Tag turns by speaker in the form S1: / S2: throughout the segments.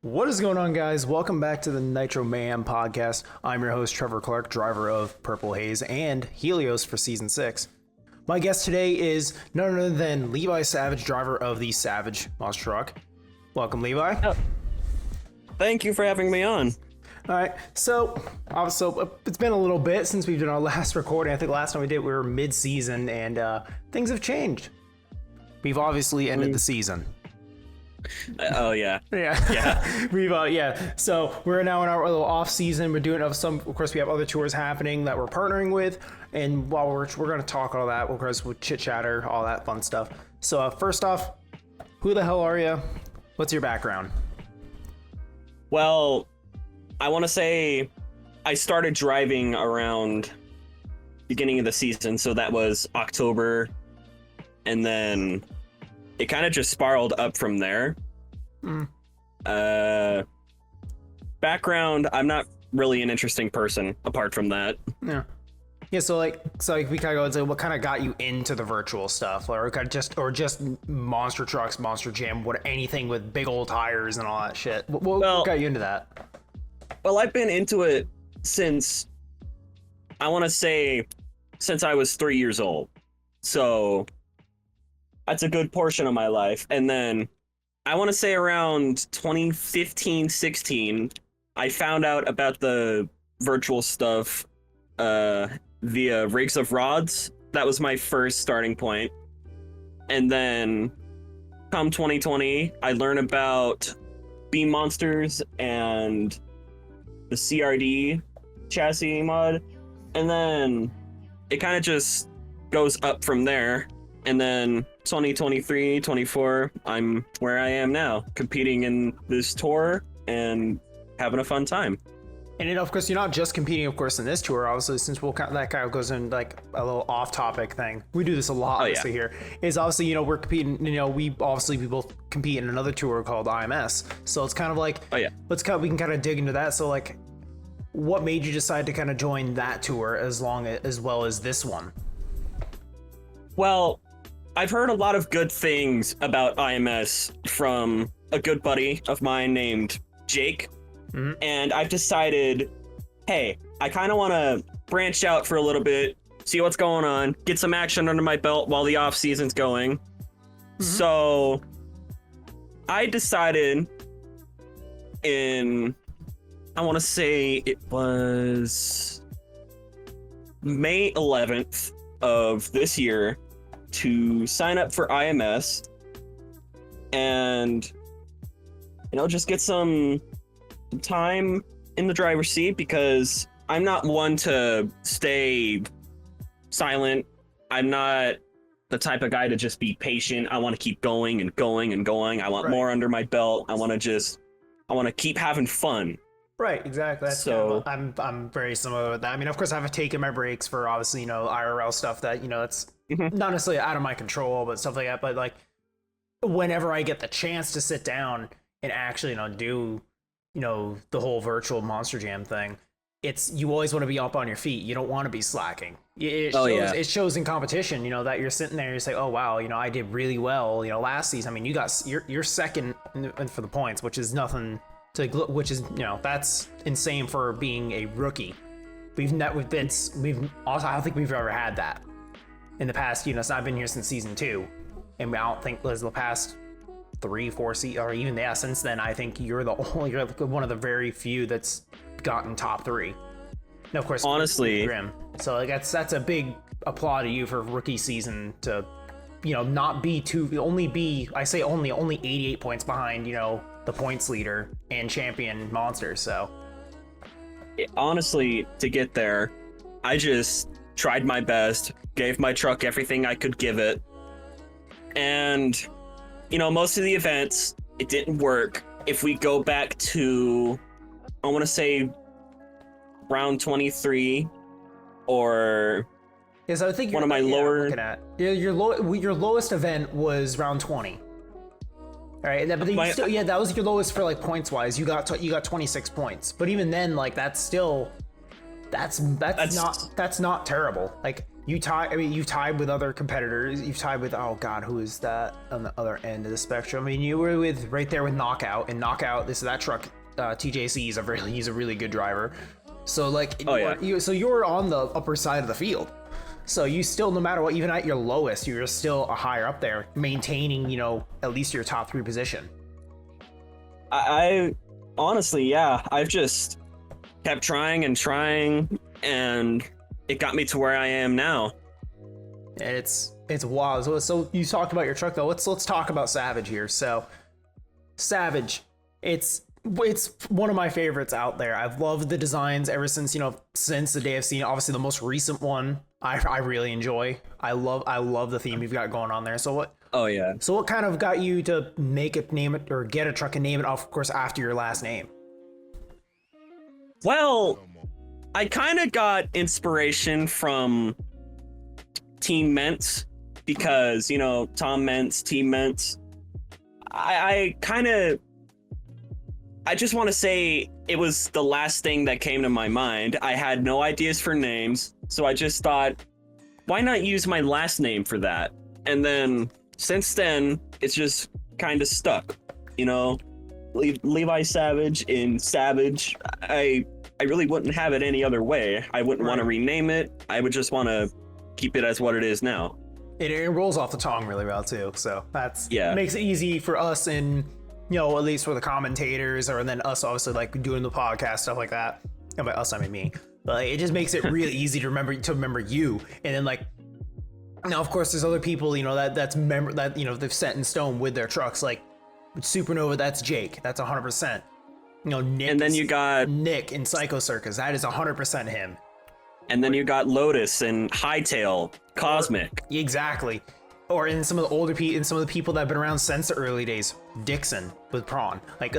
S1: What is going on, guys? Welcome back to the Nitro Mayhem Podcast. I'm your host, Trevor Clark, driver of Purple Haze and Helios for Season 6. My guest today is none other than Levi Savage, driver of the Savage monster truck. Welcome, Levi.
S2: Oh. Thank you for having me on.
S1: All right, so it's been a little bit since we've done our last recording. I think last time we were mid-season, and things have changed. We've obviously ended the season.
S2: Oh yeah.
S1: Yeah. We've so we're now in our little off season. We're doing of course we have other tours happening that we're partnering with, and while we're going to talk all that, of course, with chit chatter, all that fun stuff. So first off, who the hell are you? What's your background?
S2: Well, I want to say I started driving around beginning of the season, so that was October, and then it kind of just spiraled up from there. Background, I'm not really an interesting person apart from that.
S1: Yeah, so we kind of go into what kind of got you into the virtual stuff, or just monster trucks, monster jam, anything with big old tires and all that shit. What got you into that?
S2: Well, I've been into it since I was 3 years old. So that's a good portion of my life. And then I want to say around 2015, 16, I found out about the virtual stuff via Rigs of Rods. That was my first starting point. And then come 2020, I learned about Beam Monsters and the CRD chassis mod. And then it kind of just goes up from there. And then 2023, 24, I'm where I am now, competing in this tour and having a fun time.
S1: And then, of course, you're not just competing, of course, in this tour. Obviously, since that kind of goes in like a little off-topic thing. We do this a lot, obviously, here. Is obviously, we're competing. We both compete in another tour called IMS. So it's kind of like, we can kind of dig into that. So like, what made you decide to kind of join that tour as well as this one?
S2: Well, I've heard a lot of good things about IMS from a good buddy of mine named Jake. Mm-hmm. And I've decided, hey, I kind of want to branch out for a little bit, see what's going on, get some action under my belt while the off season's going. Mm-hmm. So I decided I want to say it was May 11th of this year to sign up for IMS and, just get some time in the driver's seat, because I'm not one to stay silent. I'm not the type of guy to just be patient. I want to keep going and going and going. I want more under my belt. I want to keep having fun.
S1: Right, exactly. That's so I'm very similar with that. I mean, of course, I've taken my breaks for obviously, IRL stuff that, that's not necessarily out of my control, but stuff like that. But like, whenever I get the chance to sit down and actually, do, the whole virtual Monster Jam thing, you always want to be up on your feet. You don't want to be slacking. It shows in competition, that you're sitting there, you say, oh, wow, I did really well, last season. I mean, you're second for the points, which is nothing which is, that's insane for being a rookie. I don't think we've ever had that in the past, so I've been here since season 2, and I don't think the past 3-4 seasons, or even since then, I think you're one of the very few that's gotten top 3. Now, of course,
S2: honestly,
S1: Grim. So like that's a big applaud to you for rookie season to, not be only 88 points behind, the points leader and champion Monster. So
S2: honestly, to get there, I just tried my best, gave my truck everything I could give it, and most of the events it didn't work. If we go back to, I want to say round 23, or
S1: yes, I think
S2: one of my lower.
S1: Your lowest event was round 20. All right, but that was your lowest for like points wise. You got 26 points, but even then, like that's not terrible. Like you've tied with other competitors. You've tied with, oh God, who is that on the other end of the spectrum? I mean, you were right there with Knockout, and Knockout, that truck, TJC he's a really good driver. So like, you're on the upper side of the field. So you still, no matter what, even at your lowest, you're still a higher up there, maintaining, at least your top 3 position.
S2: I honestly, yeah, I've just kept trying, and it got me to where I am now.
S1: And it's wild. So you talked about your truck though. Let's talk about Savage here. So Savage, it's one of my favorites out there. I've loved the designs ever since the day I've seen it. Obviously the most recent one I really enjoy. I love the theme you've got going on there. So what?
S2: Oh yeah.
S1: So what kind of got you to name it or get a truck and name it, of course, after your last name?
S2: Well, I kind of got inspiration from Team Mentz because, Tom Mentz, Team Mentz. I just want to say it was the last thing that came to my mind. I had no ideas for names, so I just thought, why not use my last name for that? And then since then, it's just kind of stuck, Levi Savage in Savage. I really wouldn't have it any other way. I wouldn't want to rename it. I would just want to keep it as what it is now.
S1: It rolls off the tongue really well too. So makes it easy for us and, at least for the commentators, or then us obviously like doing the podcast, stuff like that. And by us, I mean me. But like, it just makes it really easy to remember you. And then like, now of course there's other people, they've set in stone with their trucks. Like Supernova, that's Jake. That's 100%. Nick,
S2: and then you got
S1: Nick in Psycho Circus. That is 100% him.
S2: And then you got Lotus and Hightail, Cosmic.
S1: Exactly. Or in some of the older people, in some of the people that have been around since the early days, Dixon with Prawn. That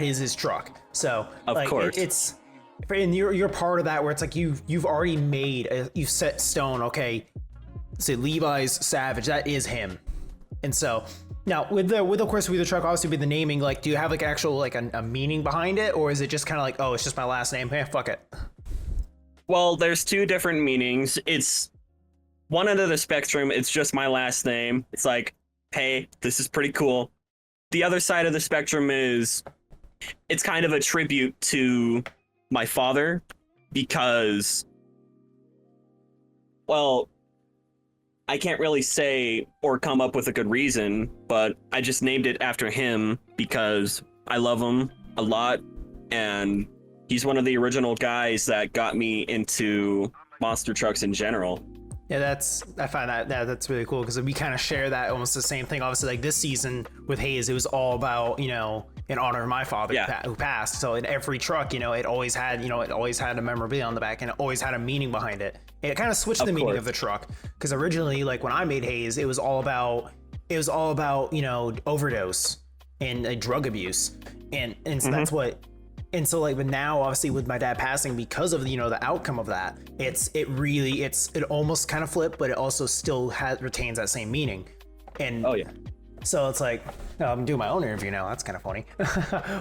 S1: is his truck. So
S2: of course,
S1: and you're part of that where it's like you've already you've set stone. Okay, say Levi's Savage, that is him. And so now with the truck, obviously with the naming, like, do you have like actual like a meaning behind it, or is it just kind of like, oh, it's just my last name? Hey, fuck it.
S2: Well, there's 2 different meanings. It's one end of the spectrum. It's just my last name. It's like, hey, this is pretty cool. The other side of the spectrum is it's kind of a tribute to my father because, well, I can't really say or come up with a good reason, but I just named it after him because I love him a lot, and he's one of the original guys that got me into monster trucks in general.
S1: Yeah, I find that's really cool because we kind of share that almost the same thing. Obviously, like this season with Hayes, it was all about, in honor of my father who passed. So in every truck, it always had a memorabilia on the back, and it always had a meaning behind it. It kind of switched the meaning of the truck because originally, like when I made Hayes, it was all about overdose and drug abuse, and so that's what. And so like, but now obviously with my dad passing, because of the outcome of that, it almost kind of flipped, but it also still retains that same meaning. And oh yeah, so it's like, I'm doing my own interview now. That's kind of funny.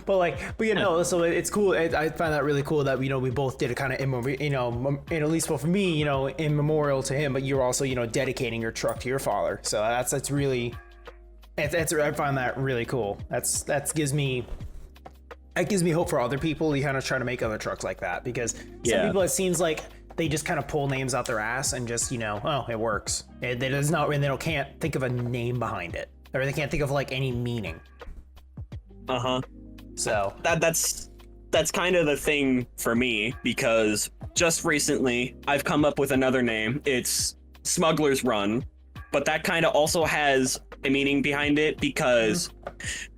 S1: So it's cool. I find that really cool that we both did a kind of and at least for me, in memorial to him, but you're also dedicating your truck to your father. So that's really, I find that really cool. That gives me hope for other people to kind of try to make other trucks like that, because some people, it seems like they just kind of pull names out their ass and just it works. They can't think of a name behind it, or they can't think of like any meaning. So
S2: that's kind of the thing for me, because just recently I've come up with another name. It's Smuggler's Run, but that kind of also has a meaning behind it because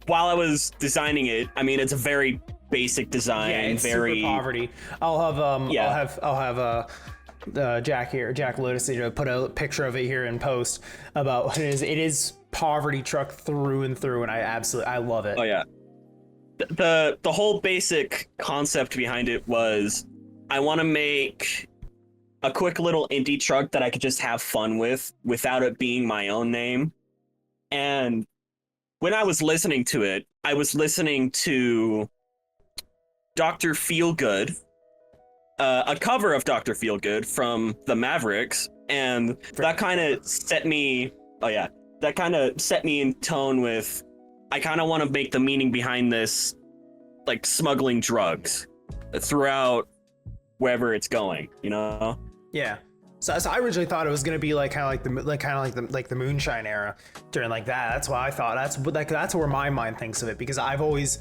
S2: while I was designing it, I mean, it's a very basic design. Yeah, it's very
S1: super poverty. I'll have Jack Lotus put a picture of it here in post about what it is. It is poverty truck through and through, and I love it.
S2: Oh yeah. The whole basic concept behind it was I want to make a quick little indie truck that I could just have fun with without it being my own name. And when I was listening to it, I was listening to Dr. Feelgood a cover of Dr. Feelgood from the Mavericks, and that kind of set me. Oh yeah, that kind of set me in tone with. I kind of want to make the meaning behind this, like smuggling drugs throughout wherever it's going. You know?
S1: Yeah. So I originally thought it was gonna be like kind of like the Moonshine era during like that. That's why I thought that's where my mind thinks of it, because I've always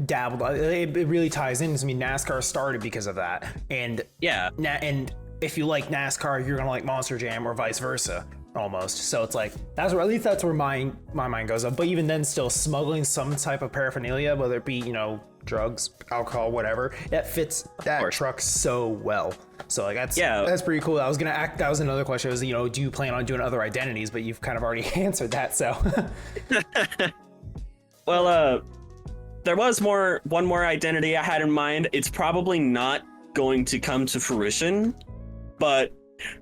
S1: dabbled. It really ties in, because I mean NASCAR started because of that, and
S2: yeah,
S1: and if you like NASCAR, you're gonna like Monster Jam or vice versa almost. So it's like that's where, at least that's where my mind goes up. But even then, still smuggling some type of paraphernalia, whether it be drugs, alcohol, whatever, that fits that truck so well. So like that's pretty cool. That was another question. Was do you plan on doing other identities? But you've kind of already answered that. So
S2: well, there was one more identity I had in mind. It's probably not going to come to fruition, but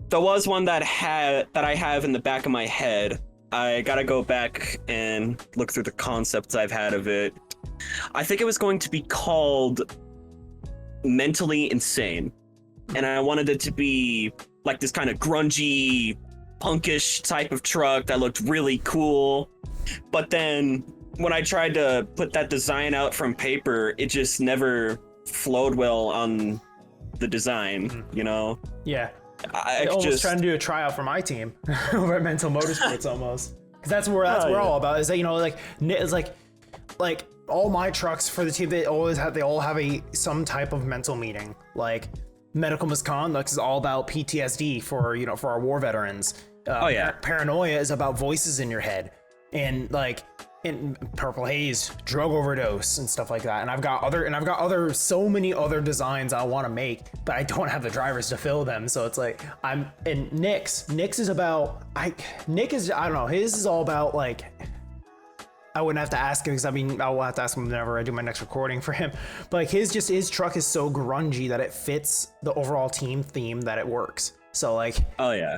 S2: there was one that I have in the back of my head. I gotta go back and look through the concepts I've had of it. I think it was going to be called Mentally Insane, and I wanted it to be like this kind of grungy, punkish type of truck that looked really cool. But then when I tried to put that design out from paper, it just never flowed well on the desigine,
S1: Yeah.
S2: I
S1: almost
S2: just
S1: trying to do a tryout for my team over at Mental Motorsports almost, because that's what we're all about. Is that it's like all my trucks for the team, they all have some type of mental meaning. Like medical misconduct is all about PTSD for our war veterans. Paranoia is about voices in your head, and like in Purple Haze, drug overdose and stuff like that. And I've got so many other designs I want to make, but I don't have the drivers to fill them. So it's like Nick's is about, I don't know, his is all about like, I wouldn't have to ask him, because I mean, I'll have to ask him whenever I do my next recording for him. But like his truck is so grungy that it fits the overall team theme that it works. So like,
S2: oh yeah.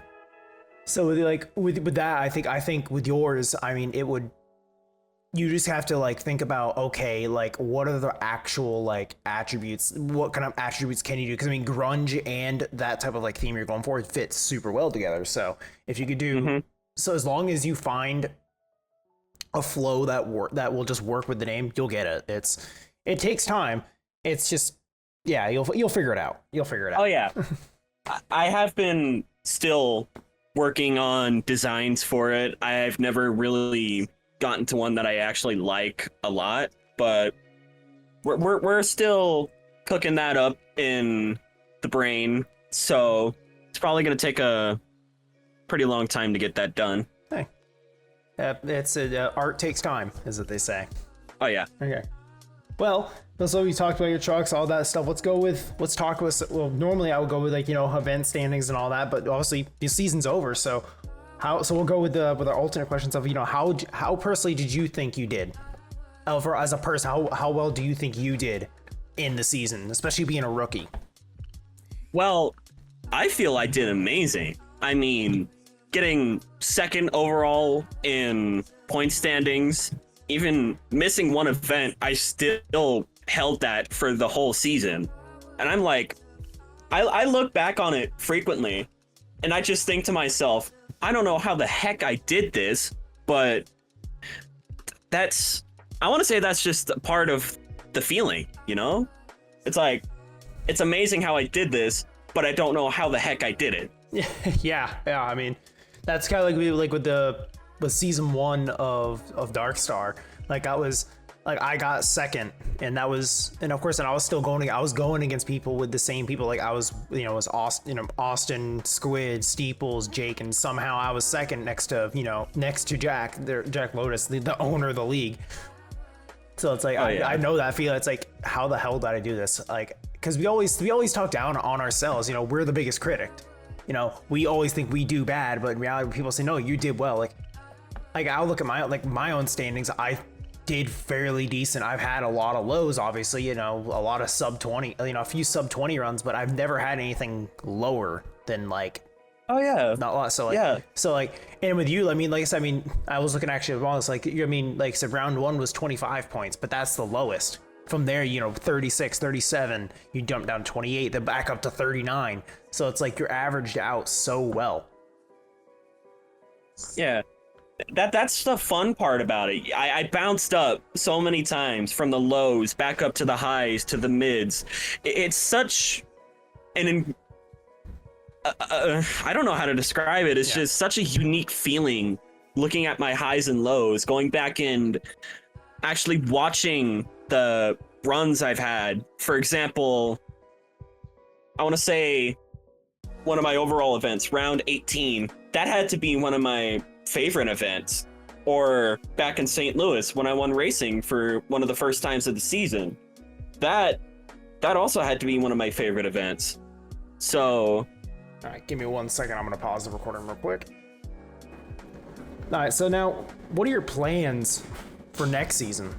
S1: So with that, I think with yours, I mean, you just have to like think about, okay, like what are the actual like attributes? What kind of attributes can you do? Because I mean, grunge and that type of like theme you're going for fits super well together. So if you could do, so as long as you find a flow that will just work with the name, you'll get it. It takes time. It's just, yeah, you'll figure it out. You'll figure it out.
S2: Oh yeah. I have been still working on designs for it. I've never really gotten to one that I actually like a lot, but we're still cooking that up in the brain, so it's probably going to take a pretty long time to get that done.
S1: Hey, art takes time, is what they say.
S2: Oh yeah.
S1: Okay. Well, so we talked about your trucks, all that stuff. Well, normally I would go with like event standings and all that, but obviously the season's over, so we'll go with our alternate questions of how personally did you think you did, as a person, how well do you think you did in the season, especially being a rookie?
S2: Well, I feel I did amazing. I mean, getting second overall in point standings, even missing one event, I still held that for the whole season. And I'm like, I look back on it frequently, and I just think to myself, I don't know how the heck I did this, but I want to say that's just a part of the feeling, It's like, it's amazing how I did this, but I don't know how the heck I did it.
S1: Yeah. I mean, that's kind of like with season 1 of Darkstar. I got second, and of course, I was still going against people with the same people. Like I was, was Austin, Squid, Steeples, Jake, and somehow I was second next to Jack Lotus, the owner of the league. So it's like, I know that feeling. It's like, how the hell did I do this? Like, because we always talk down on ourselves. We're the biggest critic. We always think we do bad, but in reality, people say, no, you did well. Like I'll look at my own standings. I did fairly decent. I've had a lot of lows, obviously, a lot of sub 20, a few sub 20 runs, but I've never had anything lower than like,
S2: oh yeah,
S1: not a lot. So like, yeah. So like, and with you, I mean, I was looking actually at all this, like, I said, round 1 was 25 points, but that's the lowest. from there, 36, 37, you jump down to 28, then back up to 39. So it's like you're averaged out so well.
S2: Yeah. That's the fun part about it. I bounced up so many times from the lows back up to the highs to the mids. It's such an I don't know how to describe it. It's just such a unique feeling looking at my highs and lows, going back and actually watching the runs I've had. For example, I want to say one of my overall events, round 18, that had to be one of my favorite events. Or back in St. Louis when I won racing for one of the first times of the season. That also had to be one of my favorite events. So,
S1: all right, give me 1 second. I'm going to pause the recording real quick. All right, so now, what are your plans for next season?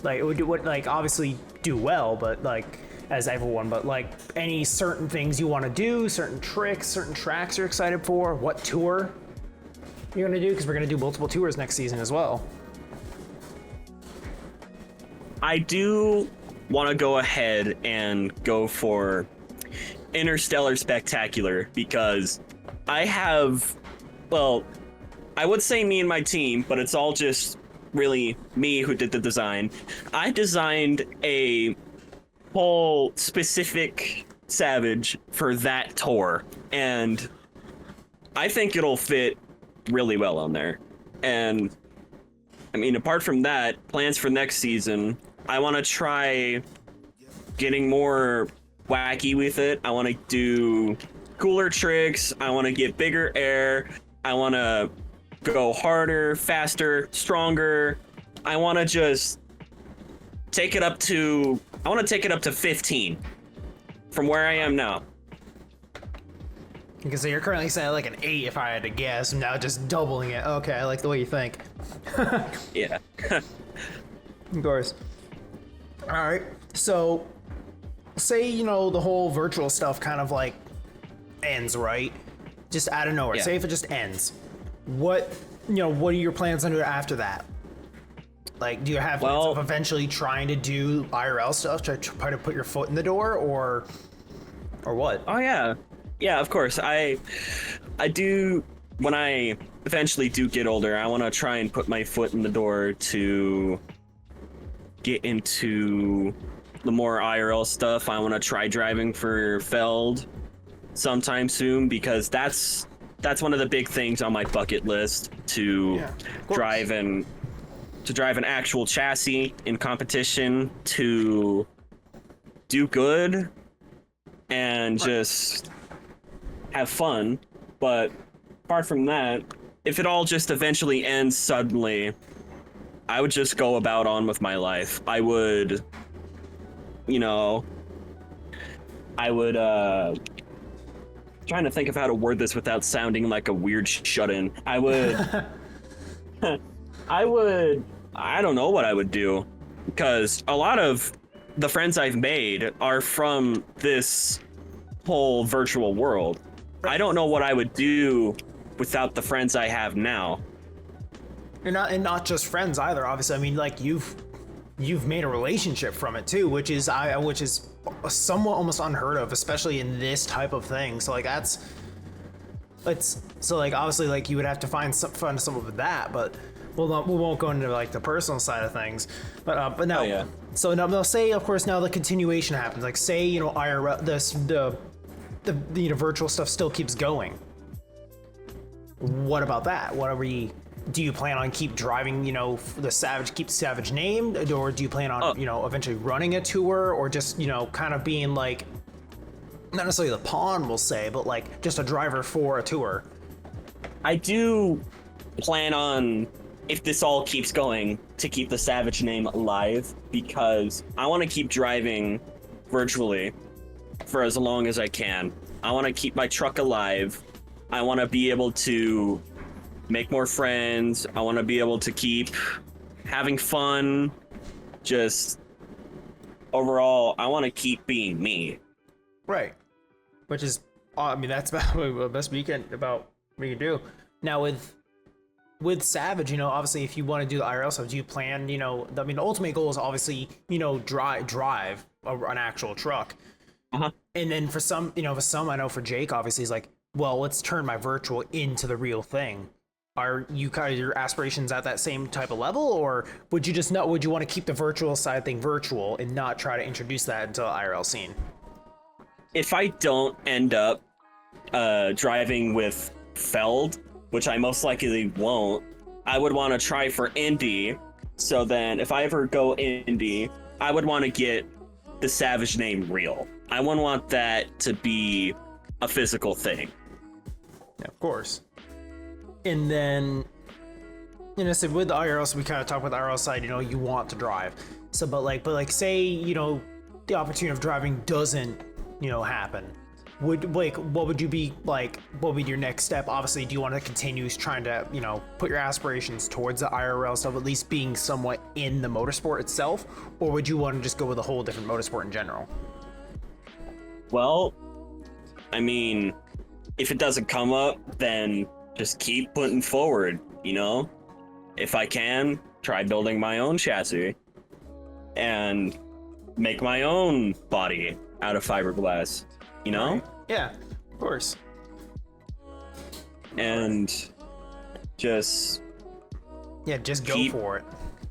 S1: Like, obviously do well, but like, as everyone, but like, any certain things you want to do, certain tricks, certain tracks you're excited for, what tour you're going to do? Because we're going to do multiple tours next season as well.
S2: I do want to go ahead and go for Interstellar Spectacular because I have, well, I would say me and my team, but it's all just really me who did the design. I designed a whole specific Savage for that tour, and I think it'll fit really well on there. And I mean, apart from that, plans for next season, I want to try getting more wacky with it. I want to do cooler tricks. I want to get bigger air. I want to go harder, faster, stronger. I want to just take it up to 15 from where I am now.
S1: Because you're currently saying like an 8 if I had to guess, and now just doubling it. Okay, I like the way you think.
S2: Yeah.
S1: Of course. All right, so say, the whole virtual stuff kind of like ends, right? Just out of nowhere.
S2: Yeah.
S1: Say if it just ends. What are your plans to do after that? Like, do you have plans of eventually trying to do IRL stuff to try to put your foot in the door, or what?
S2: Oh yeah. Yeah, of course. I do, when I eventually do get older, I want to try and put my foot in the door to get into the more IRL stuff. I want to try driving for Feld sometime soon, because that's one of the big things on my bucket list, to drive an actual chassis in competition, to do good and just have fun. But apart from that, if it all just eventually ends suddenly, I would just go about on with my life. I would trying to think of how to word this without sounding like a weird shut-in. I don't know what I would do, because a lot of the friends I've made are from this whole virtual world. I don't know what I would do without the friends I have now.
S1: And not just friends either, obviously. I mean, like, you've made a relationship from it too, which is somewhat almost unheard of, especially in this type of thing. So like obviously, like, you would have to find some of that, but we won't go into like the personal side of things. But now, so now they'll say, of course, now the continuation happens. Like, say, IRL, the virtual stuff still keeps going. What about that? Do you plan on keep driving, the Savage, keep Savage named, or do you plan on, eventually running a tour, or just, kind of being like, not necessarily the pawn, we'll say, but like just a driver for a tour?
S2: I do plan on, if this all keeps going, to keep the Savage name alive, because I want to keep driving virtually for as long as I can. I want to keep my truck alive. I want to be able to make more friends. I want to be able to keep having fun. Just overall, I want to keep being me.
S1: Right. Which is, that's about the best we can do. Now, with with Savage, obviously if you want to do the IRL stuff, do you plan, the ultimate goal is obviously, drive an actual truck.
S2: Uh-huh.
S1: And then for some, I know for Jake, obviously he's like, well, let's turn my virtual into the real thing. Are you kind of your aspirations at that same type of level, or would you want to keep the virtual side thing virtual and not try to introduce that into the IRL scene?
S2: If I don't end up driving with Feld, which I most likely won't, I would want to try for Indy. So then if I ever go Indy, I would want to get the Savage name real. I wouldn't want that to be a physical thing.
S1: Yeah, of course. And then, so with the IRL, so we kind of talk about the IRL side, you want to drive. So, but say, the opportunity of driving doesn't, happen. What would you be like, what would be your next step? Obviously, do you want to continue trying to, put your aspirations towards the IRL stuff, at least being somewhat in the motorsport itself? Or would you want to just go with a whole different motorsport in general?
S2: Well, I mean, if it doesn't come up, then just keep putting forward, If I can, try building my own chassis and make my own body out of fiberglass,
S1: Right. Yeah, of course.
S2: And just
S1: go for it,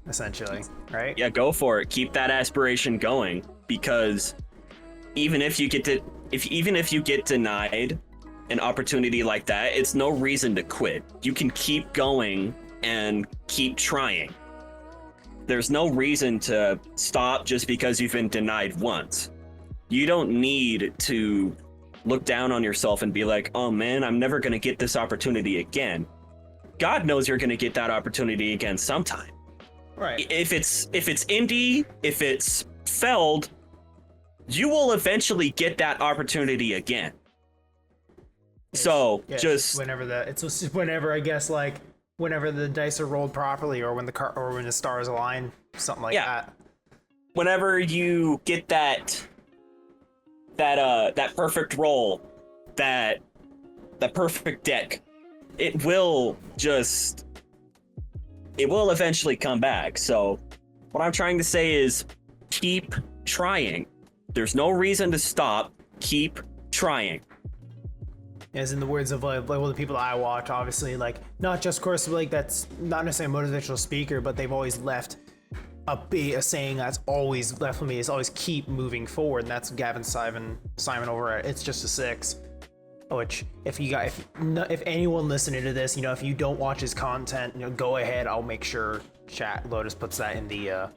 S1: essentially, right?
S2: Yeah, go for it. Keep that aspiration going, because even if you get denied an opportunity like that, it's no reason to quit. You can keep going and keep trying. There's no reason to stop just because you've been denied once. You don't need to look down on yourself and be like, oh man, I'm never going to get this opportunity again. God knows you're going to get that opportunity again sometime.
S1: Right.
S2: If it's Indy, if it's Feld, you will eventually get that opportunity again. Just
S1: whenever whenever the dice are rolled properly, or when the stars align, something like that.
S2: Whenever you get that perfect roll, that perfect deck, it will eventually come back. So what I'm trying to say is keep trying. There's no reason to stop. Keep trying.
S1: As in the words of the people that I watch, obviously, not just, of course, that's not necessarily a motivational speaker, but they've always left a saying that's always left with me is always keep moving forward, and that's Gavin Simon over at It's Just a Six. Which, if anyone listening to this, if you don't watch his content, go ahead. I'll make sure Lotus puts that in the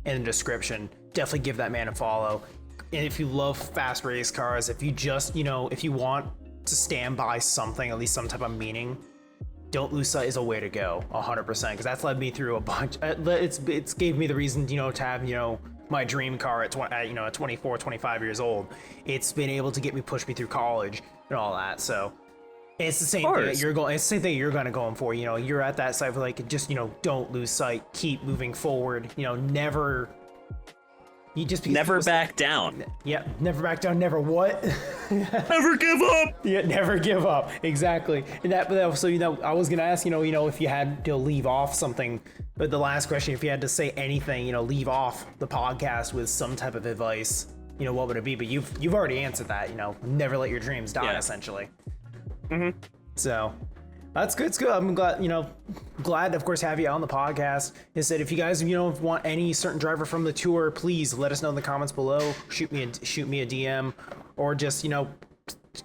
S1: description. Definitely give that man a follow. And if you love fast race cars, if you just if you want to stand by something, at least some type of meaning, Don't Lose Sight is a way to go, 100%, because that's led me through a bunch. It's gave me the reason, to have, my dream car at 24, 25 years old. It's been able to push me through college and all that. So it's the same thing that you're going. It's the same thing you're going for. You're at that side of just don't lose sight, keep moving forward. Never.
S2: Never back down.
S1: Yeah, never back down. Never what?
S2: Never give up.
S1: Yeah, never give up. Exactly. And so I was gonna ask, if you had to leave off something, but the last question, if you had to say anything, leave off the podcast with some type of advice, what would it be? But you've already answered that. Never let your dreams die, essentially.
S2: Mm-hmm.
S1: So. That's good. It's good. I'm glad, glad, of course, to have you on the podcast. Is that if you guys, want any certain driver from the tour, please let us know in the comments below. Shoot me a DM, or just,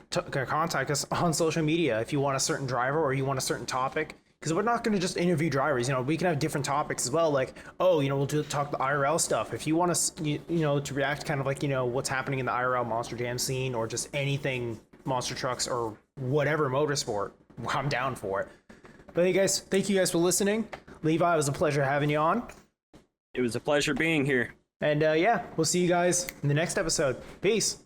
S1: contact us on social media if you want a certain driver or you want a certain topic. Because we're not going to just interview drivers. We can have different topics as well. Like, we'll talk the IRL stuff. If you want us, to react kind of what's happening in the IRL Monster Jam scene, or just anything monster trucks or whatever motorsport, I'm down for it. But hey guys, thank you guys for listening. Levi, it was a pleasure having you on.
S2: It was a pleasure being here.
S1: And we'll see you guys in the next episode. Peace.